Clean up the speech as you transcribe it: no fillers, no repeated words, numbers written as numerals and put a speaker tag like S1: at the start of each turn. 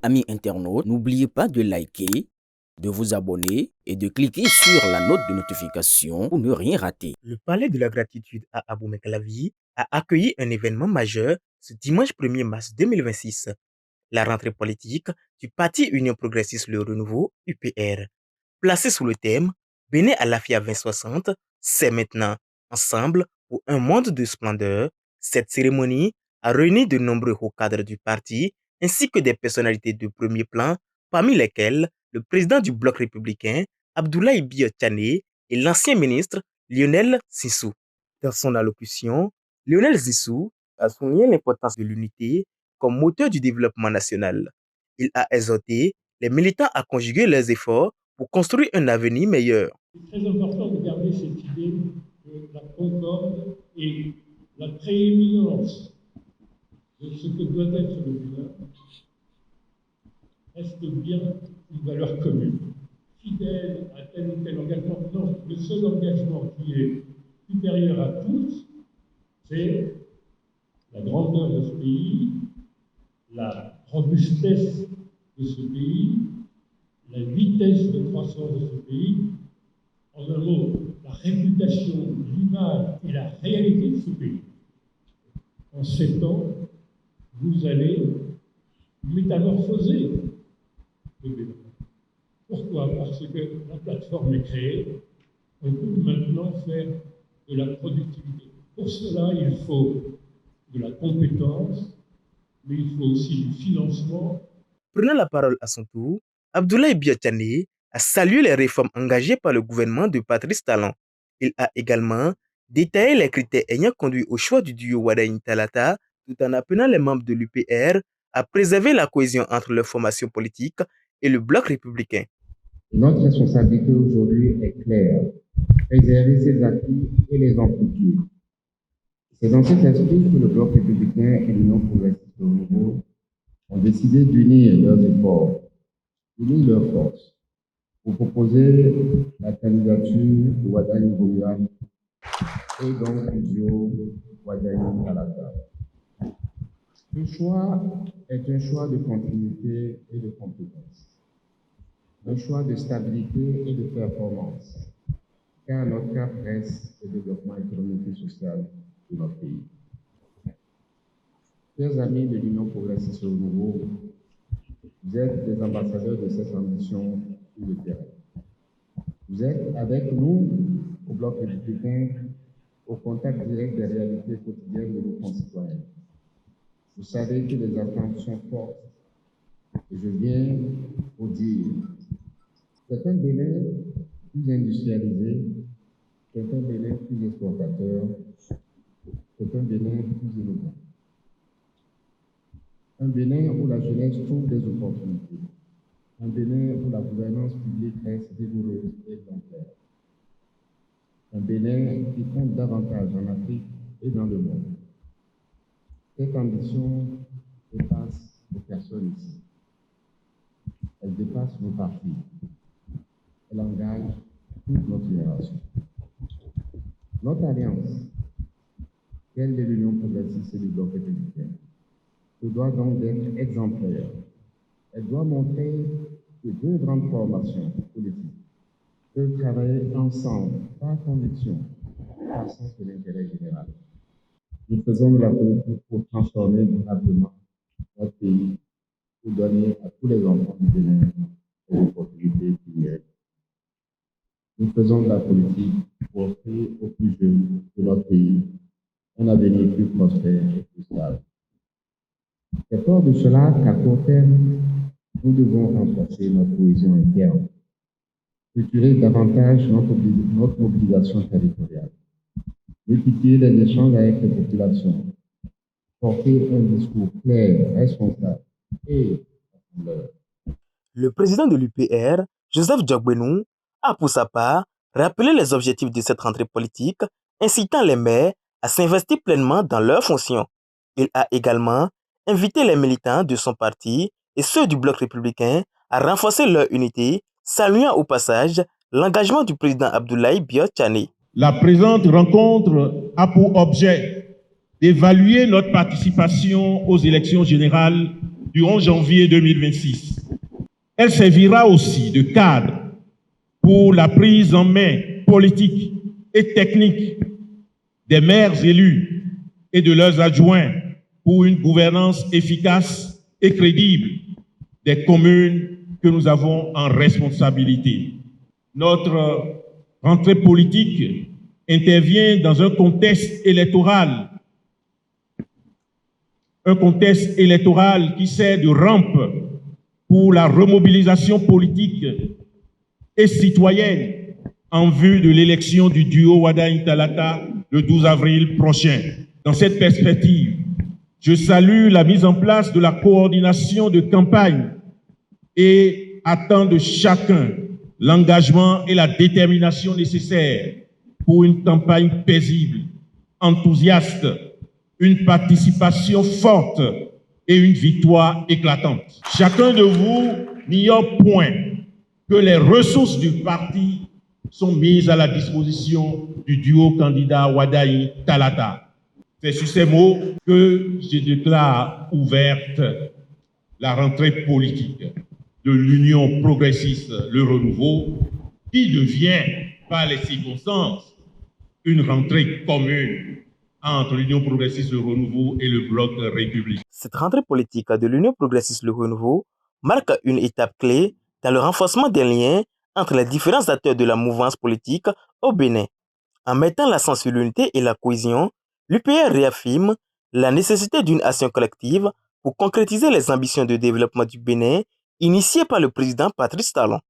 S1: Amis internautes, n'oubliez pas de liker, de vous abonner et de cliquer sur la note de notification pour ne rien rater.
S2: Le Palais de la Gratitude à Abomey-Calavi a accueilli un événement majeur ce dimanche 1er mars 2026, la rentrée politique du Parti Union Progressiste Le Renouveau UPR. Placé sous le thème « Bénin à l'AFIA 2060, c'est maintenant, ensemble pour un monde de splendeur », cette cérémonie a réuni de nombreux hauts cadres du parti ainsi que des personnalités de premier plan, parmi lesquelles le président du bloc républicain, Abdoulaye Biya-Tchané, et l'ancien ministre Lionel Zinsou. Dans son allocution, Lionel Zinsou a souligné l'importance de l'unité comme moteur du développement national. Il a exhorté les militants à conjuguer leurs efforts pour construire un avenir meilleur.
S3: C'est très important de garder cette idée de la concorde et la prééminence de ce que doit être le Bénin reste bien une valeur commune. Fidèle à tel ou tel engagement, non, le seul engagement qui est supérieur à tous, c'est la grandeur de ce pays, la robustesse de ce pays, la vitesse de croissance de ce pays, en un mot, la réputation, l'image et la réalité de ce pays. En 7 ans, vous allez métamorphoser le Bénin. Pourquoi? Parce que la plateforme est créée, on peut maintenant faire de la productivité. Pour cela, il faut de la compétence, mais il faut aussi du financement.
S2: Prenant la parole à son tour, Abdoulaye Biya-Tchané a salué les réformes engagées par le gouvernement de Patrice Talon. Il a également détaillé les critères ayant conduit au choix du duo Wadaini-Talata, tout en appelant les membres de l'UPR à préserver la cohésion entre leurs formations politiques et le bloc républicain.
S4: Notre responsabilité aujourd'hui est claire, préserver ses acquis et les amplifier. C'est dans cet esprit que le bloc républicain et l'Union progressiste au Renouveau ont décidé d'unir leurs efforts, d'unir leurs forces, pour proposer la candidature de Wadani Boumyan et donc du duo Wadani Talata. Ce choix est un choix de continuité et de compétence, un choix de stabilité et de performance, car notre cap reste le développement économique et social de notre pays. Chers amis de l'Union progressiste au Renouveau, vous êtes des ambassadeurs de cette ambition sur le terrain. Vous êtes avec nous au bloc républicain, au contact direct des réalités quotidiennes de nos concitoyens. Vous savez que les attentes sont fortes et je viens vous dire, c'est un Bénin plus industrialisé, c'est un Bénin plus exportateur, c'est un Bénin plus innovant. Un Bénin où la jeunesse trouve des opportunités. Un Bénin où la gouvernance publique reste rigoureuse et exemplaire. Un Bénin qui compte davantage en Afrique et dans le monde. Cette ambition dépasse les personnes ici. Elle dépasse nos partis. Elle engage toute notre génération. Notre alliance, celle de l'Union progressiste et du bloc républicain, doit donc être exemplaire. Elle doit montrer que deux grandes formations politiques peuvent travailler ensemble, par conviction, par sens de l'intérêt général. Nous faisons de la politique pour transformer durablement notre pays, pour donner à tous les enfants du Bénin les opportunités qu'ils méritent. Nous faisons de la politique pour offrir aux plus jeunes de notre pays un avenir plus prospère et plus stable. C'est fort de cela qu'à court terme, nous devons renforcer notre cohésion interne, structurer davantage notre mobilisation territoriale, multiplier les échanges avec les populations, porter un discours clair, responsable et rassembleur.
S2: Le président de l'UPR, Joseph Diogbenou, a pour sa part rappelé les objectifs de cette rentrée politique, incitant les maires à s'investir pleinement dans leurs fonctions. Il a également invité les militants de son parti et ceux du bloc républicain à renforcer leur unité, saluant au passage l'engagement du président Abdoulaye Biya-Tchané.
S5: La présente rencontre a pour objet d'évaluer notre participation aux élections générales du 11 janvier 2026. Elle servira aussi de cadre pour la prise en main politique et technique des maires élus et de leurs adjoints pour une gouvernance efficace et crédible des communes que nous avons en responsabilité. Notre rentrée politique intervient dans un contexte électoral qui sert de rampe pour la remobilisation politique et citoyenne en vue de l'élection du duo Wada-Talata le 12 avril prochain. Dans cette perspective, je salue la mise en place de la coordination de campagne et attends de chacun l'engagement et la détermination nécessaires pour une campagne paisible, enthousiaste, une participation forte et une victoire éclatante. Chacun de vous n'ignore point que les ressources du parti sont mises à la disposition du duo candidat Wada-Talata. C'est sur ces mots que je déclare ouverte la rentrée politique de l'Union progressiste Le Renouveau, qui devient, par les circonstances, une rentrée commune entre l'Union progressiste Le Renouveau et le Bloc républicain.
S2: Cette rentrée politique de l'Union progressiste Le Renouveau marque une étape clé dans le renforcement des liens entre les différents acteurs de la mouvance politique au Bénin. En mettant l'accent sur l'unité et la cohésion, l'UPR réaffirme la nécessité d'une action collective pour concrétiser les ambitions de développement du Bénin initiées par le président Patrice Talon.